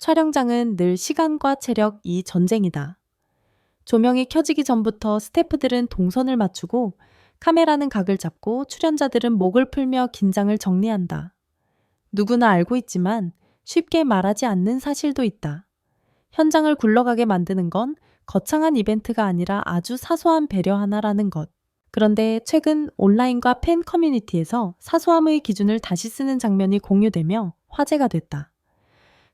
촬영장은 늘 시간과 체력 이 전쟁이다. 조명이 켜지기 전부터 스태프들은 동선을 맞추고 카메라는 각을 잡고 출연자들은 목을 풀며 긴장을 정리한다. 누구나 알고 있지만 쉽게 말하지 않는 사실도 있다. 현장을 굴러가게 만드는 건 거창한 이벤트가 아니라 아주 사소한 배려 하나라는 것. 그런데 최근 온라인과 팬 커뮤니티에서 사소함의 기준을 다시 쓰는 장면이 공유되며 화제가 됐다.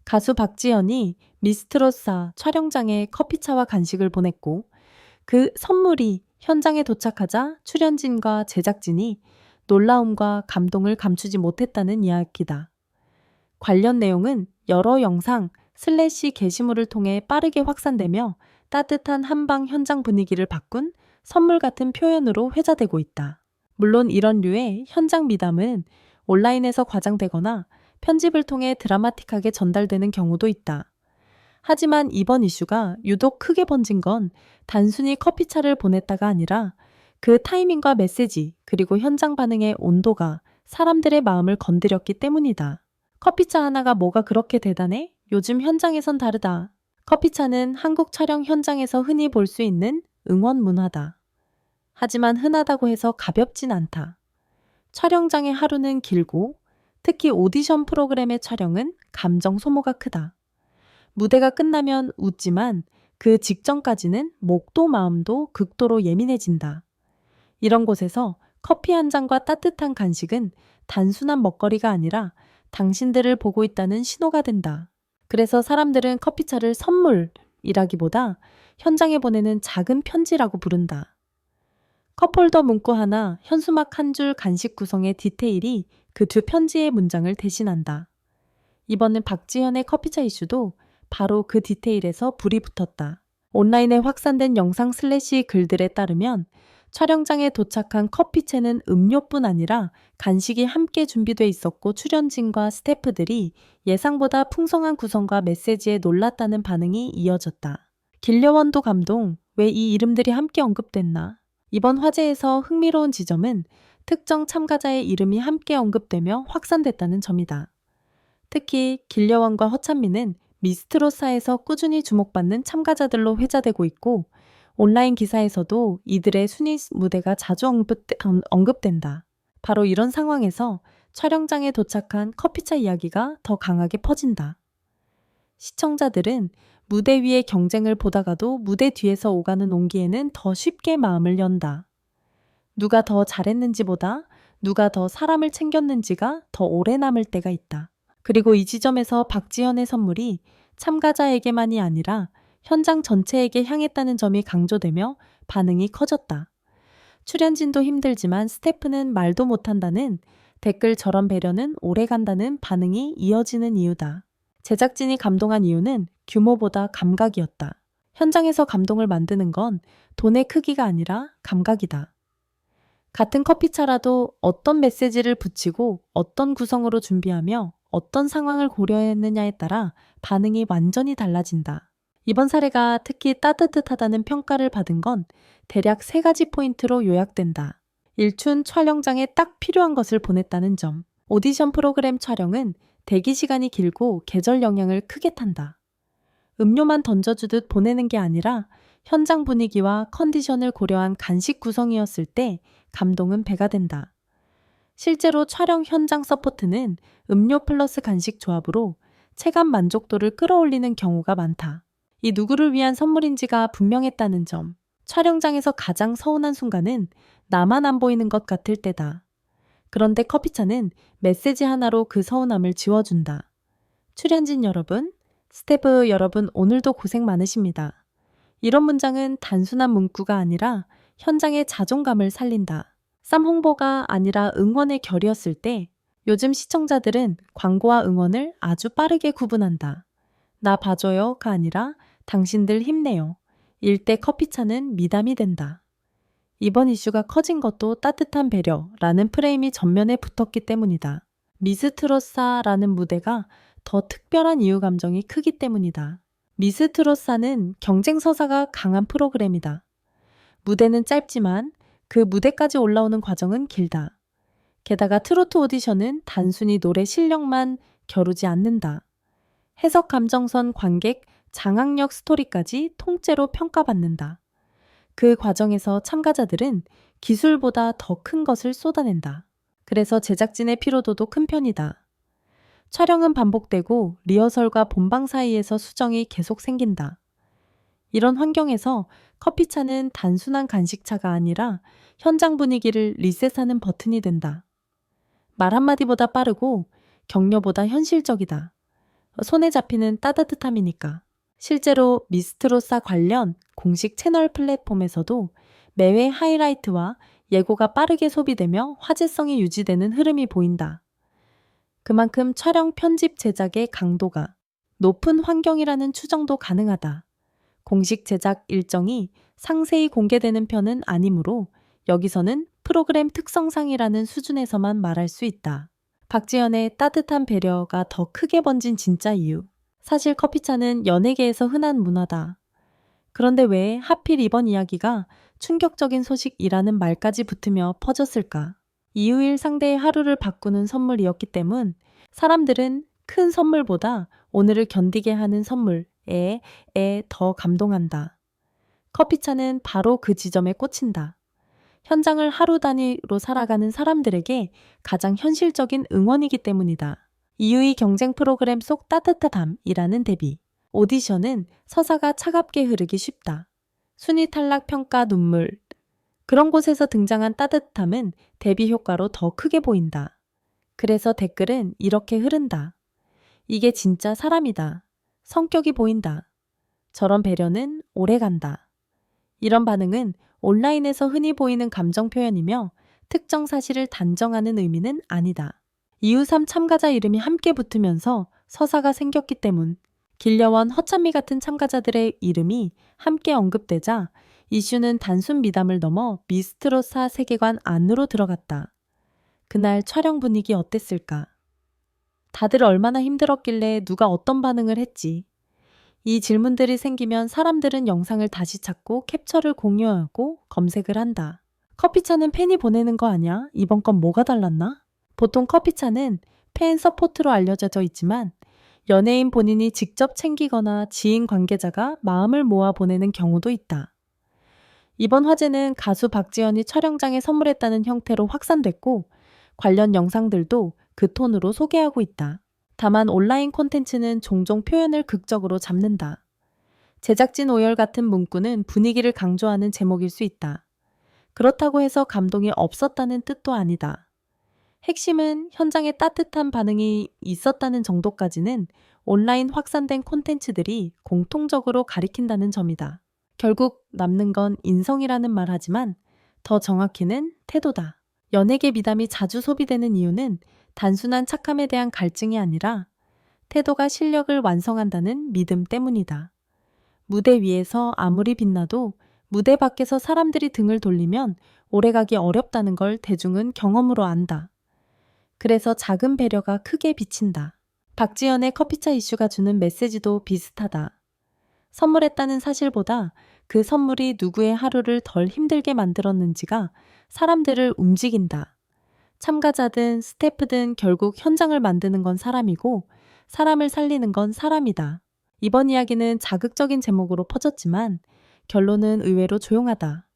가수 박지현이 미스트로사 촬영장에 커피차와 간식을 보냈고 그 선물이 현장에 도착하자 출연진과 제작진이 놀라움과 감동을 감추지 못했다는 이야기다. 관련 내용은 여러 영상 슬래시 게시물을 통해 빠르게 확산되며 따뜻한 한방 현장 분위기를 바꾼 선물 같은 표현으로 회자되고 있다. 물론 이런 류의 현장 미담은 온라인에서 과장되거나 편집을 통해 드라마틱하게 전달되는 경우도 있다. 하지만 이번 이슈가 유독 크게 번진 건 단순히 커피차를 보냈다가 아니라 그 타이밍과 메시지 그리고 현장 반응의 온도가 사람들의 마음을 건드렸기 때문이다. 커피차 하나가 뭐가 그렇게 대단해? 요즘 현장에선 다르다. 커피차는 한국 촬영 현장에서 흔히 볼 수 있는 응원 문화다. 하지만 흔하다고 해서 가볍진 않다. 촬영장의 하루는 길고 특히 오디션 프로그램의 촬영은 감정 소모가 크다. 무대가 끝나면 웃지만 그 직전까지는 목도 마음도 극도로 예민해진다. 이런 곳에서 커피 한 잔과 따뜻한 간식은 단순한 먹거리가 아니라 당신들을 보고 있다는 신호가 된다. 그래서 사람들은 커피차를 선물이라기보다 현장에 보내는 작은 편지라고 부른다. 컵홀더 문구 하나, 현수막 한 줄 간식 구성의 디테일이 그 두 편지의 문장을 대신한다. 이번엔 박지현의 커피차 이슈도 바로 그 디테일에서 불이 붙었다. 온라인에 확산된 영상 슬래시 글들에 따르면 촬영장에 도착한 커피채는 음료뿐 아니라 간식이 함께 준비돼 있었고 출연진과 스태프들이 예상보다 풍성한 구성과 메시지에 놀랐다는 반응이 이어졌다. 길려원도 감동, 왜 이 이름들이 함께 언급됐나? 이번 화제에서 흥미로운 지점은 특정 참가자의 이름이 함께 언급되며 확산됐다는 점이다. 특히 길려원과 허찬미는 미스트로사에서 꾸준히 주목받는 참가자들로 회자되고 있고 온라인 기사에서도 이들의 순위 무대가 자주 언급된다. 바로 이런 상황에서 촬영장에 도착한 커피차 이야기가 더 강하게 퍼진다. 시청자들은 무대 위의 경쟁을 보다가도 무대 뒤에서 오가는 온기에는 더 쉽게 마음을 연다. 누가 더 잘했는지보다 누가 더 사람을 챙겼는지가 더 오래 남을 때가 있다. 그리고 이 지점에서 박지현의 선물이 참가자에게만이 아니라 현장 전체에게 향했다는 점이 강조되며 반응이 커졌다. 출연진도 힘들지만 스태프는 말도 못한다는 댓글 저런 배려는 오래 간다는 반응이 이어지는 이유다. 제작진이 감동한 이유는 규모보다 감각이었다. 현장에서 감동을 만드는 건 돈의 크기가 아니라 감각이다. 같은 커피차라도 어떤 메시지를 붙이고 어떤 구성으로 준비하며 어떤 상황을 고려했느냐에 따라 반응이 완전히 달라진다. 이번 사례가 특히 따뜻하다는 평가를 받은 건 대략 3가지 포인트로 요약된다. 1춘 촬영장에 딱 필요한 것을 보냈다는 점. 오디션 프로그램 촬영은 대기 시간이 길고 계절 영향을 크게 탄다. 음료만 던져주듯 보내는 게 아니라 현장 분위기와 컨디션을 고려한 간식 구성이었을 때 감동은 배가 된다. 실제로 촬영 현장 서포트는 음료 플러스 간식 조합으로 체감 만족도를 끌어올리는 경우가 많다. 이 누구를 위한 선물인지가 분명했다는 점. 촬영장에서 가장 서운한 순간은 나만 안 보이는 것 같을 때다. 그런데 커피차는 메시지 하나로 그 서운함을 지워준다. 출연진 여러분, 스태프 여러분 오늘도 고생 많으십니다. 이런 문장은 단순한 문구가 아니라 현장의 자존감을 살린다. 쌈 홍보가 아니라 응원의 결이었을 때 요즘 시청자들은 광고와 응원을 아주 빠르게 구분한다. 나 봐줘요가 아니라 당신들 힘내요. 일대 커피차는 미담이 된다. 이번 이슈가 커진 것도 따뜻한 배려라는 프레임이 전면에 붙었기 때문이다. 미스트로사라는 무대가 더 특별한 이유 감정이 크기 때문이다. 미스트로사는 경쟁 서사가 강한 프로그램이다. 무대는 짧지만 그 무대까지 올라오는 과정은 길다. 게다가 트로트 오디션은 단순히 노래 실력만 겨루지 않는다. 해석 감정선, 관객, 장악력, 스토리까지 통째로 평가받는다. 그 과정에서 참가자들은 기술보다 더 큰 것을 쏟아낸다. 그래서 제작진의 피로도도 큰 편이다. 촬영은 반복되고 리허설과 본방 사이에서 수정이 계속 생긴다. 이런 환경에서 커피차는 단순한 간식차가 아니라 현장 분위기를 리셋하는 버튼이 된다. 말 한마디보다 빠르고 격려보다 현실적이다. 손에 잡히는 따뜻함이니까. 실제로 미스트로사 관련 공식 채널 플랫폼에서도 매회 하이라이트와 예고가 빠르게 소비되며 화제성이 유지되는 흐름이 보인다. 그만큼 촬영, 편집, 제작의 강도가 높은 환경이라는 추정도 가능하다. 공식 제작 일정이 상세히 공개되는 편은 아니므로 여기서는 프로그램 특성상이라는 수준에서만 말할 수 있다. 박지현의 따뜻한 배려가 더 크게 번진 진짜 이유. 사실 커피차는 연예계에서 흔한 문화다. 그런데 왜 하필 이번 이야기가 충격적인 소식이라는 말까지 붙으며 퍼졌을까? 이유일 상대의 하루를 바꾸는 선물이었기 때문 사람들은 큰 선물보다 오늘을 견디게 하는 선물에 더 감동한다. 커피차는 바로 그 지점에 꽂힌다. 현장을 하루 단위로 살아가는 사람들에게 가장 현실적인 응원이기 때문이다. 이유의 경쟁 프로그램 속 따뜻함이라는 데뷔. 오디션은 서사가 차갑게 흐르기 쉽다. 순위 탈락, 평가, 눈물. 그런 곳에서 등장한 따뜻함은 데뷔 효과로 더 크게 보인다. 그래서 댓글은 이렇게 흐른다. 이게 진짜 사람이다. 성격이 보인다. 저런 배려는 오래간다. 이런 반응은 온라인에서 흔히 보이는 감정 표현이며 특정 사실을 단정하는 의미는 아니다. 이유 3 참가자 이름이 함께 붙으면서 서사가 생겼기 때문. 길려원, 허찬미 같은 참가자들의 이름이 함께 언급되자 이슈는 단순 미담을 넘어 미스트로사 세계관 안으로 들어갔다. 그날 촬영 분위기 어땠을까? 다들 얼마나 힘들었길래 누가 어떤 반응을 했지? 이 질문들이 생기면 사람들은 영상을 다시 찾고 캡처를 공유하고 검색을 한다. 커피차는 팬이 보내는 거 아냐? 이번 건 뭐가 달랐나? 보통 커피차는 팬 서포트로 알려져 있지만 연예인 본인이 직접 챙기거나 지인 관계자가 마음을 모아 보내는 경우도 있다. 이번 화제는 가수 박지현이 촬영장에 선물했다는 형태로 확산됐고 관련 영상들도 그 톤으로 소개하고 있다. 다만 온라인 콘텐츠는 종종 표현을 극적으로 잡는다. 제작진 오열 같은 문구는 분위기를 강조하는 제목일 수 있다. 그렇다고 해서 감동이 없었다는 뜻도 아니다. 핵심은 현장에 따뜻한 반응이 있었다는 정도까지는 온라인 확산된 콘텐츠들이 공통적으로 가리킨다는 점이다. 결국 남는 건 인성이라는 말 하지만 더 정확히는 태도다. 연예계 미담이 자주 소비되는 이유는 단순한 착함에 대한 갈증이 아니라 태도가 실력을 완성한다는 믿음 때문이다. 무대 위에서 아무리 빛나도 무대 밖에서 사람들이 등을 돌리면 오래가기 어렵다는 걸 대중은 경험으로 안다. 그래서 작은 배려가 크게 비친다. 박지현의 커피차 이슈가 주는 메시지도 비슷하다. 선물했다는 사실보다 그 선물이 누구의 하루를 덜 힘들게 만들었는지가 사람들을 움직인다. 참가자든 스태프든 결국 현장을 만드는 건 사람이고 사람을 살리는 건 사람이다. 이번 이야기는 자극적인 제목으로 퍼졌지만 결론은 의외로 조용하다.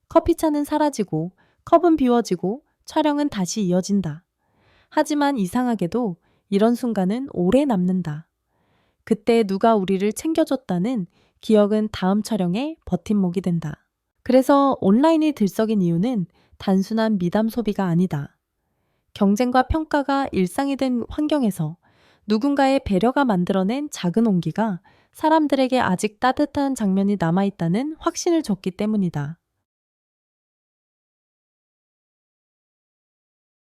커피차는 사라지고 컵은 비워지고 촬영은 다시 이어진다. 하지만 이상하게도 이런 순간은 오래 남는다. 그때 누가 우리를 챙겨줬다는 기억은 다음 촬영에 버팀목이 된다. 그래서 온라인이 들썩인 이유는 단순한 미담 소비가 아니다. 경쟁과 평가가 일상이 된 환경에서 누군가의 배려가 만들어낸 작은 온기가 사람들에게 아직 따뜻한 장면이 남아있다는 확신을 줬기 때문이다.